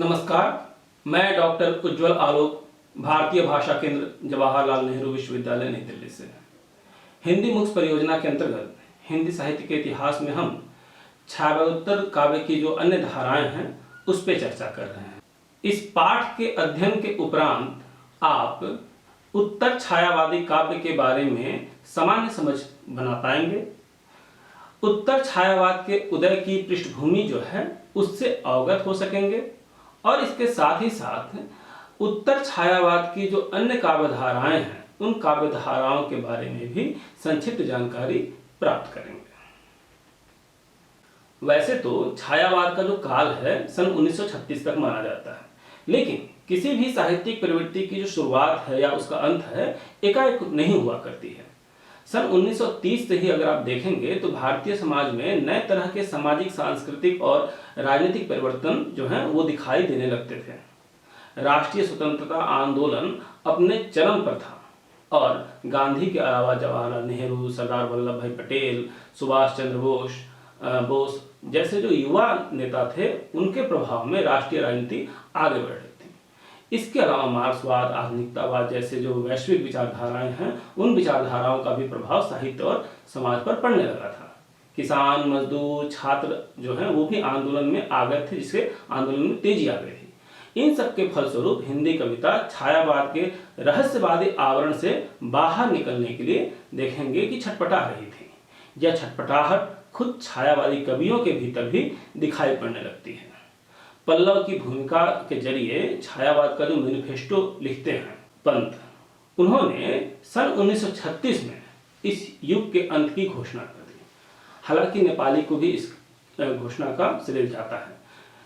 नमस्कार, मैं डॉक्टर उज्ज्वल आलोक, भारतीय भाषा केंद्र जवाहरलाल नेहरू विश्वविद्यालय नई दिल्ली से। हिंदी मुक्स परियोजना के अंतर्गत हिंदी साहित्य के इतिहास में हम छायावादोत्तर काव्य की जो अन्य धाराएं हैं उस पर चर्चा कर रहे हैं। इस पाठ के अध्ययन के उपरांत आप उत्तर छायावादी काव्य के बारे में सामान्य समझ बना पाएंगे। उत्तर छायावाद के उदय की पृष्ठभूमि जो है उससे अवगत हो सकेंगे और इसके साथ ही साथ उत्तर छायावाद की जो अन्य काव्य धाराएं हैं उन काव्य धाराओं के बारे में भी संक्षिप्त जानकारी प्राप्त करेंगे। वैसे तो छायावाद का जो काल है सन 1936 तक माना जाता है, लेकिन किसी भी साहित्यिक प्रवृत्ति की जो शुरुआत है या उसका अंत है एकाएक नहीं हुआ करती है। सन 1930 से ही अगर आप देखेंगे तो भारतीय समाज में नए तरह के सामाजिक, सांस्कृतिक और राजनीतिक परिवर्तन जो हैं वो दिखाई देने लगते थे। राष्ट्रीय स्वतंत्रता आंदोलन अपने चरम पर था और गांधी के अलावा जवाहरलाल नेहरू, सरदार वल्लभ भाई पटेल, सुभाष चंद्र बोस जैसे जो युवा नेता थे उनके प्रभाव में राष्ट्रीय राजनीति आगे बढ़ रही थी। इसके अलावा मार्क्सवाद, आधुनिकतावाद जैसे जो वैश्विक विचारधाराएं हैं उन विचारधाराओं का भी प्रभाव साहित्य और समाज पर पड़ने लगा था। किसान, मजदूर, छात्र जो हैं वो भी आंदोलन में आ गए थे, जिससे आंदोलन में तेजी आ गई थी। इन सब के फलस्वरूप हिंदी कविता छायावाद के रहस्यवादी आवरण से बाहर निकलने के लिए देखेंगे कि छटपटा रही थी। यह छटपटाहट खुद छायावादी कवियों के भीतर भी दिखाई पड़ने लगती है। पल्लव की भूमिका के जरिए छायावाद का जो मैनिफेस्टो लिखते हैं पंत, उन्होंने सन 1936 में इस युग के अंत की घोषणा कर दी। हालांकि नेपाली को भी इस घोषणा का श्रेय जाता है।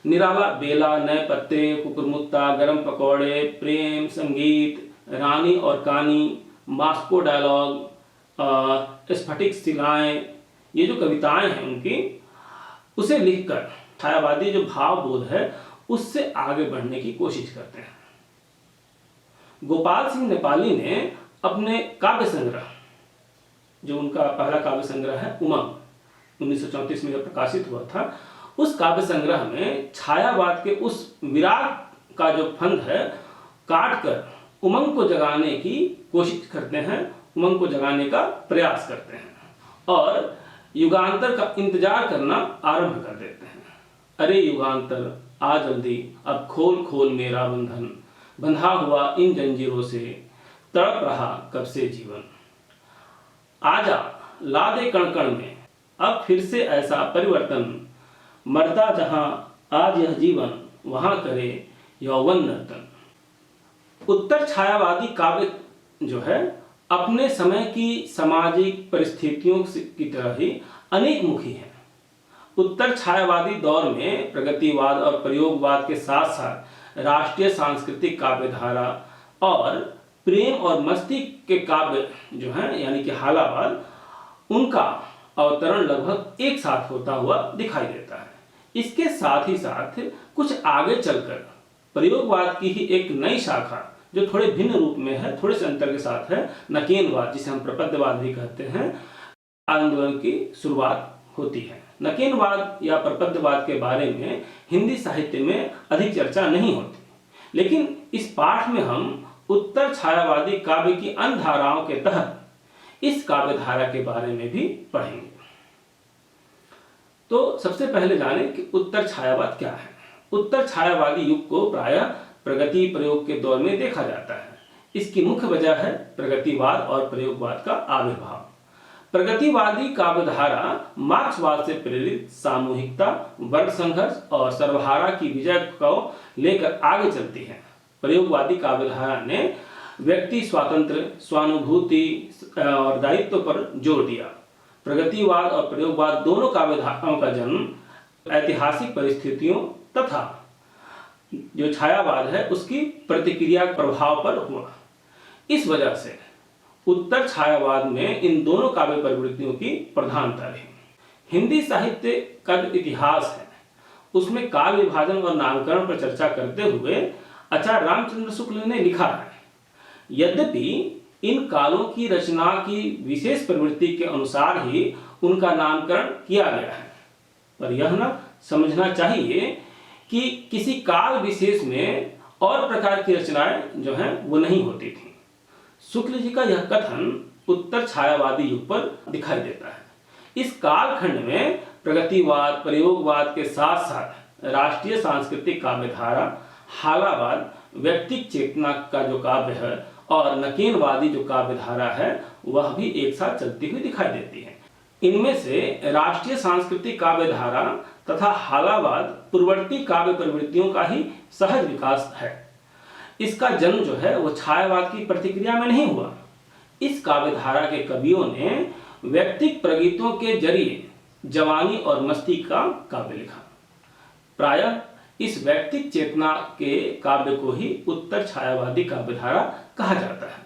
निराला बेला, नए पत्ते, कुकुरमुत्ता, गरम पकौड़े, प्रेम, संगीत, रानी और कहानी, मास्को डायलॉग, स्फटिक शिलाएं, ये जो कविताएं हैं उनकी, उसे लिखकर छायावादी जो भाव बोध है उससे आगे बढ़ने की कोशिश करते हैं। गोपाल सिंह नेपाली ने अपने काव्य संग्रह, जो उनका पहला काव्य संग्रह है उमंग, 1934 में जब प्रकाशित हुआ था, उस काव्य संग्रह में छायावाद के उस विराग का जो फंद है काट कर उमंग को जगाने की कोशिश करते हैं, उमंग को जगाने का प्रयास करते हैं और युगांतर का इंतजार करना आरंभ कर देते हैं। अरे युगांतर आ जल्दी, अब खोल खोल मेरा बंधन, बंधा हुआ इन जंजीरों से तड़प रहा कब से जीवन। आजा ला दे कण कण में अब फिर से ऐसा परिवर्तन, मरता जहां आज यह जीवन वहां करे यौवन नर्तन। उत्तर छायावादी काव्य जो है अपने समय की सामाजिक परिस्थितियों की तरह ही अनेकमुखी है। उत्तर छायावादी दौर में प्रगतिवाद और प्रयोगवाद के साथ साथ राष्ट्रीय सांस्कृतिक काव्य धारा और प्रेम और मस्ती के काव्य जो हैं यानी कि हालावाद, उनका अवतरण लगभग एक साथ होता हुआ दिखाई देता है। इसके साथ ही साथ कुछ आगे चलकर प्रयोगवाद की ही एक नई शाखा जो थोड़े भिन्न रूप में है, थोड़े से अंतर के साथ है, नकेनवाद, जिसे हम प्रपद्यवाद भी कहते हैं, आंदोलन की शुरुआत होती है। नकेनवाद या प्रपद्यवाद के बारे में हिंदी साहित्य में अधिक चर्चा नहीं होती, लेकिन इस पाठ में हम उत्तर छायावादी काव्य की अन्य धाराओं के तहत इस काव्य धारा के बारे में भी पढ़ेंगे। तो सबसे पहले जानें कि उत्तर छायावाद क्या है। उत्तर छायावादी युग को प्रायः प्रगति प्रयोग के दौर में देखा जाता है। इसकी मुख्य वजह है प्रगतिवाद और प्रयोगवाद का आविर्भाव। प्रगतिवादी काव्यधारा मार्क्सवाद से प्रेरित सामूहिकता, वर्ग संघर्ष और सर्वहारा की विजय को लेकर आगे चलती है। प्रयोगवादी काव्यधारा ने व्यक्ति स्वातंत्र्य, स्वानुभूति और दायित्व पर जोर दिया। प्रगतिवाद और प्रयोगवाद दोनों काव्यधाराओं का जन्म ऐतिहासिक परिस्थितियों तथा जो छायावाद है उसकी प्रतिक्रिया प्रभाव पर हुआ। इस वजह से उत्तर छायावाद में इन दोनों काव्य प्रवृत्तियों की प्रधानता रही। हिंदी साहित्य का जो इतिहास है उसमें काल विभाजन और नामकरण पर चर्चा करते हुए आचार्य रामचंद्र शुक्ल ने लिखा है, यद्यपि इन कालों की रचना की विशेष प्रवृत्ति के अनुसार ही उनका नामकरण किया गया है, पर यह न समझना चाहिए कि किसी काल विशेष में और प्रकार की रचनाएं जो हैं वो नहीं होती थी। शुक्ल जी का यह कथन उत्तर छायावादी युग पर दिखाई देता है। इस कालखंड में प्रगतिवाद, प्रयोगवाद के साथ साथ राष्ट्रीय सांस्कृतिक काव्यधारा, हालावाद, व्यक्तिक चेतना का जो काव्य है और नकेनवादी जो काव्यधारा है वह भी एक साथ चलती हुई दिखाई देती है। इनमें से राष्ट्रीय सांस्कृतिक काव्यधारा तथा हालावाद पूर्ववर्ती काव्य प्रवृत्तियों का ही सहज विकास है। इसका जन्म जो है वो छायावाद की प्रतिक्रिया में नहीं हुआ। इस काव्यधारा के कवियों ने व्यक्तिक प्रगीतों के जरिए जवानी और मस्ती का काव्य लिखा। प्रायः इस व्यक्तिक चेतना के काव्य को ही उत्तर छायावादी काव्यधारा कहा जाता है,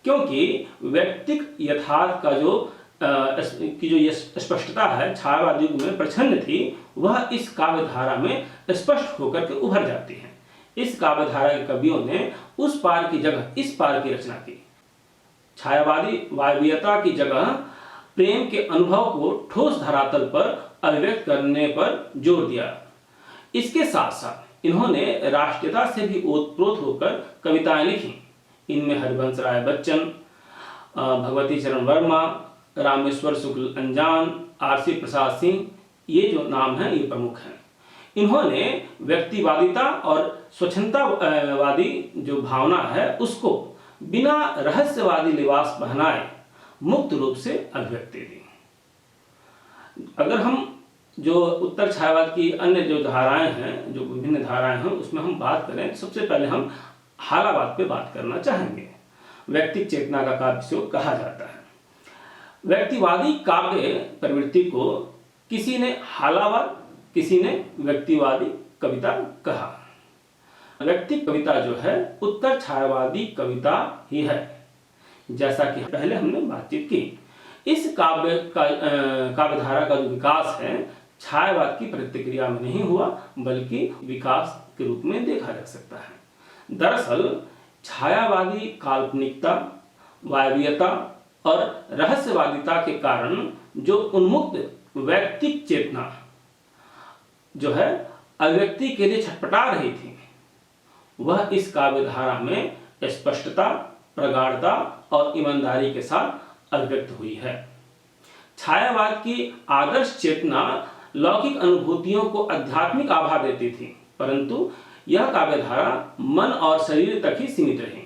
क्योंकि व्यक्तिक यथार्थ का जो स्पष्टता है छायावादी युग में प्रच्छन्न थी, वह इस काव्यधारा में स्पष्ट होकर के उभर जाती है। इस काव्यधारा के कवियों ने उस पार की जगह इस पार की रचना की। छायावादी वायवीयता की जगह प्रेम के अनुभव को ठोस धरातल पर अभिव्यक्त करने पर जोर दिया। इसके साथ साथ इन्होंने राष्ट्रीयता से भी ओतप्रोत होकर कविताएं लिखी। इनमें हरिवंश राय बच्चन, भगवती चरण वर्मा, रामेश्वर शुक्ल अंजान, आरसी प्रसाद सिंह, ये जो नाम हैं ये प्रमुख हैं। इन्होंने व्यक्तिवादिता और स्वच्छंदतावादी जो भावना है उसको बिना रहस्यवादी लिबास पहनाए मुक्त रूप से अभिव्यक्ति दी। अगर हम जो उत्तर छायावाद की अन्य जो धाराएं हैं, जो विभिन्न धाराएं हैं, उसमें हम बात करें तो सबसे पहले हम हालावाद पे बात करना चाहेंगे। व्यक्तिक चेतना का काव्य से कहा जाता है। व्यक्तिवादी काव्य प्रवृत्ति को किसी ने हालावाद, किसी ने व्यक्तिवादी कविता कहा। व्यक्तिक कविता जो है उत्तर छायावादी कविता ही है, जैसा कि पहले हमने बातचीत की। इस काव्यधारा का जो विकास है छायावाद की प्रतिक्रिया में नहीं हुआ, बल्कि विकास के रूप में देखा जा सकता है। दरअसल छायावादी काल्पनिकता, वायवीयता और रहस्यवादिता के कारण जो उन्मुक्त व्यक्तिक चेतना जो है अभिव्यक्ति के लिए छटपटा रही थी, वह इस काव्यधारा में स्पष्टता, प्रगाढ़ता और ईमानदारी के साथ अभिव्यक्त हुई है। छायावाद की आदर्श चेतना लौकिक अनुभूतियों को आध्यात्मिक आभा देती थी, परंतु यह काव्यधारा मन और शरीर तक ही सीमित रही।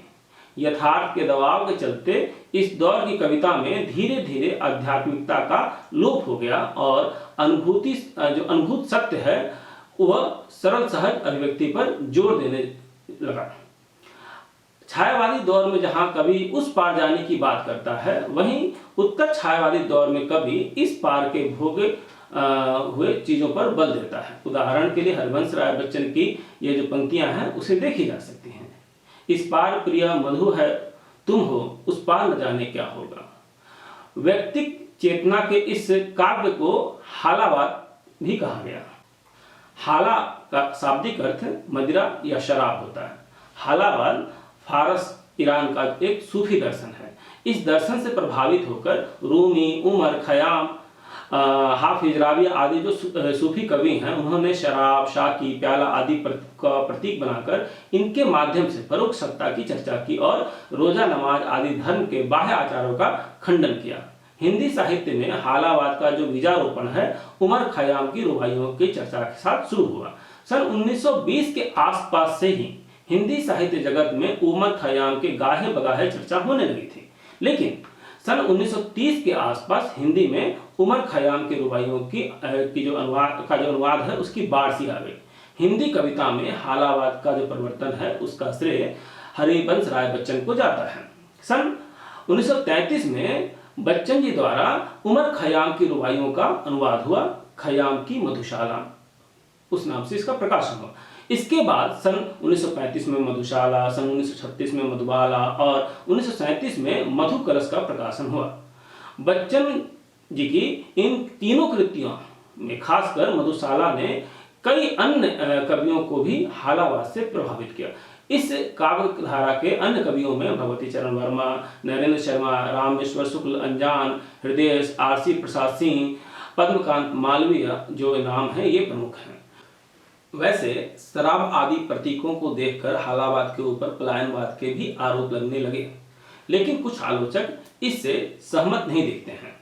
यथार्थ के दबाव के चलते इस दौर की कविता में धीरे धीरे आध्यात्मिकता का लोप हो गया और अनुभूत सत्य है वह सरल सहज अभिव्यक्ति पर जोर देने लगा। छायावादी दौर में जहां कवि उस पार जाने की बात करता है, वहीं उत्तर छायावादी दौर में कवि इस पार के भोगे हुए चीजों पर बल देता है। उदाहरण के लिए हरिवंश राय बच्चन की ये जो पंक्तियां हैं उसे देखी जा सकती हैं। इस पार प्रिय मधु है तुम हो, उस पार न जाने क्या होगा। व्यक्तिक चेतना के इस काव्य को हालावाद भी कहा गया। हाला का शाब्दिक अर्थ मदिरा या शराब होता है। हालावाद फारस ईरान का एक सूफी दर्शन है। इस दर्शन से प्रभावित होकर रूमी, उमर खयाम, हाफिज रावी आदि जो सूफी कवि हैं, उन्होंने शराब, शाकी, प्याला आदि का प्रतीक बनाकर इनके माध्यम से परोक्ष सत्ता की चर्चा की और रोजा, नमाज आदि धर्म के बाह्य आचारों का खंडन किया। हिंदी साहित्य में हालावाद का जो बीजारोपण है उमर खयाम की रुबाइयों की चर्चा के साथ शुरू हुआ। सन 1920 के आसपास से ही हिंदी साहित्य जगत में उमर खयाम के गाहे बगाहे चर्चा होने लगी थी, लेकिन सन 1930 के आसपास हिंदी में उमर खयाम के रुबाइयों की जो अनुवाद है उसकी बाढ़ सी आ गई। हिंदी कविता में हालावाद का जो परिवर्तन है उसका श्रेय हरिवंश राय बच्चन को जाता है। सन 1933 में बच्चन जी द्वारा उमर खयाम की रुबाइयों का अनुवाद हुआ। खयाम की मधुशाला उस नाम से इसका प्रकाशन हुआ। इसके बाद सन 1935 में मधुशाला, सन 1936 में मधुबाला और 1937 में मधु कलश का प्रकाशन हुआ। बच्चन जी की इन तीनों कृतियों में खासकर मधुशाला ने कई अन्य कवियों को भी हालावाद से प्रभावित किया। इस काव्य धारा के अन्य कवियों में भगवती चरण वर्मा, नरेंद्र शर्मा, रामेश्वर शुक्ल अंजान, हृदय, आरसी प्रसाद सिंह, पद्मकांत मालवीय जो नाम है ये प्रमुख हैं। वैसे शराब आदि प्रतीकों को देखकर हालावाद के ऊपर पलायनवाद के भी आरोप लगने लगे, लेकिन कुछ आलोचक इससे सहमत नहीं दिखते हैं।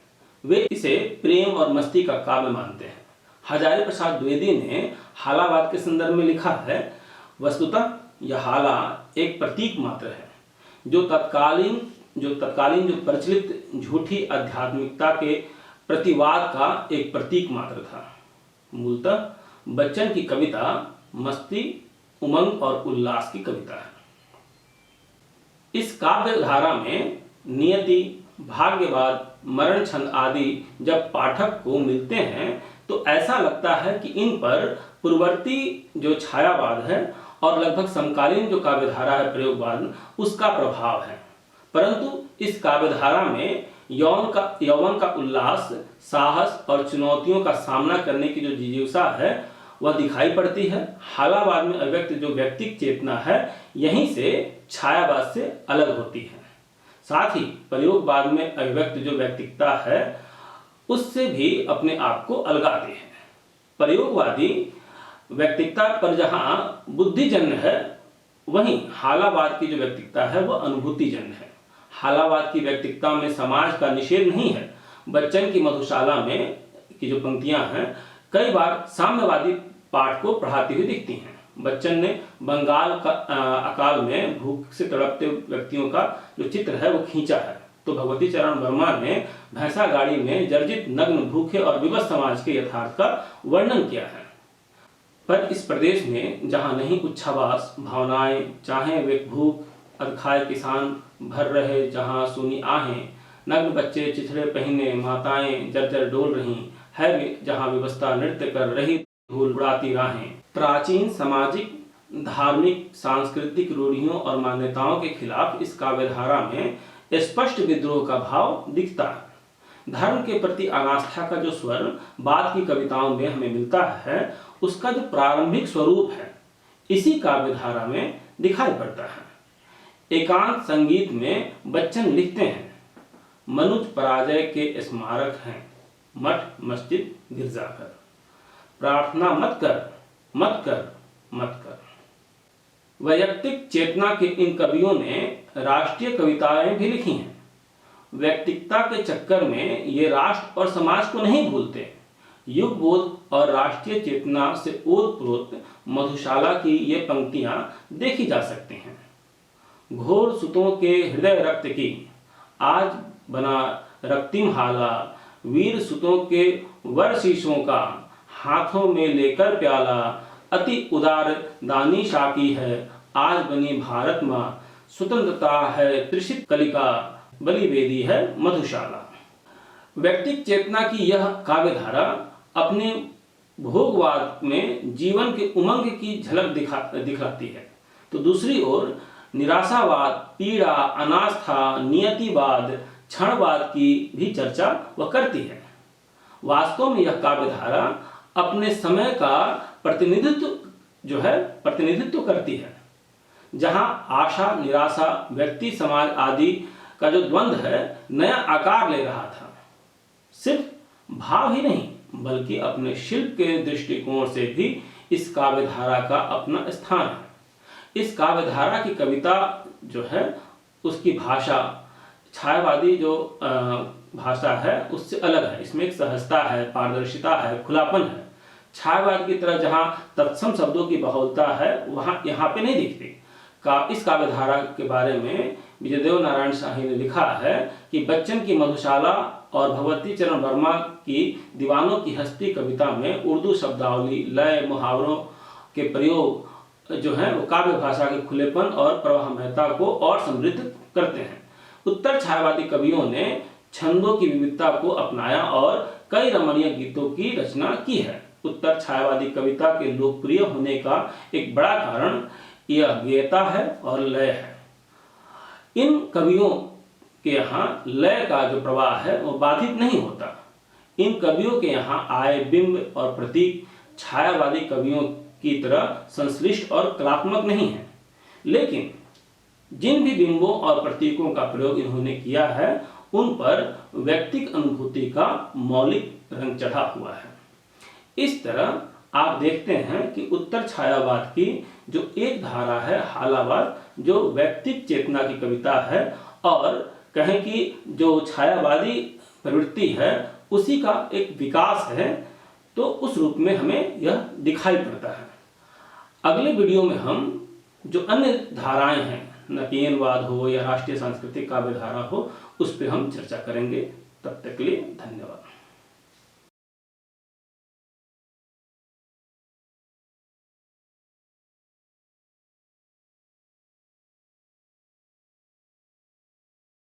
वे इसे प्रेम और मस्ती का काव्य मानते हैं। हजारी प्रसाद द्विवेदी ने हालावाद के संदर्भ में लिखा है, वस्तुतः यह हाला एक प्रतीक मात्र है, जो तत्कालीन जो प्रचलित झूठी आध्यात्मिकता के प्रतिवाद का एक प्रतीक मात्र था। मूलतः बच्चन की कविता मस्ती, उमंग और उल्लास की कविता है। इस काव्य धारा में नियति, भाग्यवाद, मरण छंद आदि जब पाठक को मिलते हैं तो ऐसा लगता है कि इन पर पूर्ववर्ती जो छायावाद है और लगभग समकालीन जो काव्यधारा है प्रयोगवाद, उसका प्रभाव है। परंतु इस काव्यधारा में यौवन का उल्लास, साहस और चुनौतियों का सामना करने की जो जिज्ञासा है वह दिखाई पड़ती है। हालावाद में अभिव्यक्त जो व्यक्तिक चेतना है यहीं से छायावाद से अलग होती है। साथ ही प्रयोगवाद में अभिव्यक्त जो व्यक्तिकता है उससे भी अपने आप को अलगाते हैं। प्रयोगवादी व्यक्तिकता पर जहाँ बुद्धिजन्य है, वहीं हालावाद की जो व्यक्तिकता है वह अनुभूतिजन्य है। हालावाद की व्यक्तिकता में समाज का निषेध नहीं है। बच्चन की मधुशाला में की जो पंक्तियां हैं कई बार साम्यवादी पाठ को पढ़ाती हुई दिखती हैं। बच्चन ने बंगाल का अकाल में भूख से तड़पते व्यक्तियों का जो चित्र है वो खींचा है, तो भगवती चरण वर्मा ने भैंसा गाड़ी में जर्जित, नग्न, भूखे और विवश समाज के यथार्थ का वर्णन किया है। पर इस प्रदेश में जहाँ नहीं उच्छ्वास भावनाएं, चाहे वे भूख अधखाए किसान भर रहे, जहाँ सुनी आहें, नग्न बच्चे चिथड़े पहने, माताएं जर्जर डोल रही है, जहाँ व्यवस्था नृत्य कर रही, धूल उड़ाती राहें। प्राचीन सामाजिक, धार्मिक, सांस्कृतिक रूढ़ियों और मान्यताओं के खिलाफ इस काव्यधारा में स्पष्ट विद्रोह का भाव दिखता है। धर्म के प्रति अनास्था का जो स्वर बाद की कविताओं में हमें मिलता है, उसका जो प्रारंभिक स्वरूप है इसी काव्यधारा में दिखाई पड़ता है। एकांत संगीत में बच्चन लिखते हैं, मनुज पराजय के स्मारक हैं, मठ मस्जिद गिरजाघर, प्रार्थना मत कर मत कर मत कर। वैयक्तिक चेतना के इन कवियों ने राष्ट्रीय कविताएं भी लिखी हैं। व्यक्तिकता के चक्कर में ये राष्ट्र और समाज को नहीं भूलते। युग बोध और राष्ट्रीय चेतना से ओतप्रोत मधुशाला की ये पंक्तियां देखी जा सकती हैं। घोर सुतों के हृदय रक्त की, आज बना रक्तिम हाला, वीर सुतों के वर शीशों का, हाथों में लेकर प्याला, अति उदार दानी शाकी है, आज बनी भारत माँ, स्वतंत्रता है त्रिषित कलिका, बलि वेदी है मधुशाला। व्यक्तिक चेतना की यह काव्यधारा अपने भोगवाद में जीवन के उमंग की झलक दिखलाती है, तो दूसरी ओर निराशावाद, पीड़ा, अनास्था, नियतिवाद, क्षणवाद की भी चर्चा वह करती है। वास्तव में यह काव्यधारा अपने समय का प्रतिनिधित्व करती है, जहां आशा, निराशा, व्यक्ति, समाज आदि का जो द्वंद्व है नया आकार ले रहा था। सिर्फ भाव ही नहीं बल्कि अपने शिल्प के दृष्टिकोण से भी इस काव्यधारा का अपना स्थान है। इस काव्यधारा की कविता जो है उसकी भाषा छायावादी जो भाषा है उससे अलग है। इसमें एक सहजता है, पारदर्शिता है, खुलापन है। छायावाद की तरह जहाँ तत्सम शब्दों की बहुलता है वहाँ यहाँ पे नहीं दिखती। इस काव्यधारा के बारे में विजयदेव नारायण शाही ने लिखा है कि बच्चन की मधुशाला और भगवती चरण वर्मा की दीवानों की हस्ती कविता में उर्दू शब्दावली, लय, मुहावरों के प्रयोग जो है वो काव्य भाषा के खुलेपन और प्रवाहमयता को और समृद्ध करते हैं। उत्तर छायावादी कवियों ने छंदों की विविधता को अपनाया और कई रमणीय गीतों की रचना की है। उत्तर छायावादी कविता के लोकप्रिय होने का एक बड़ा कारण यह गेयता है और लय है। इन कवियों के यहाँ लय का जो प्रवाह है वो बाधित नहीं होता। इन कवियों के यहाँ आए बिंब और प्रतीक छायावादी कवियों की तरह संश्लिष्ट और कलात्मक नहीं है, लेकिन जिन भी बिंबों और प्रतीकों का प्रयोग इन्होंने किया है उन पर व्यक्तिक अनुभूति का मौलिक रंग चढ़ा हुआ है। इस तरह आप देखते हैं कि उत्तर छायावाद की जो एक धारा है हालावाद, जो व्यक्तिक चेतना की कविता है, और कहें कि जो छायावादी प्रवृत्ति है उसी का एक विकास है, तो उस रूप में हमें यह दिखाई पड़ता है। अगले वीडियो में हम जो अन्य धाराएं हैं, नकीनवाद हो या राष्ट्रीय सांस्कृतिक काव्य धारा हो, उस पर हम चर्चा करेंगे। तब तक के लिए धन्यवाद।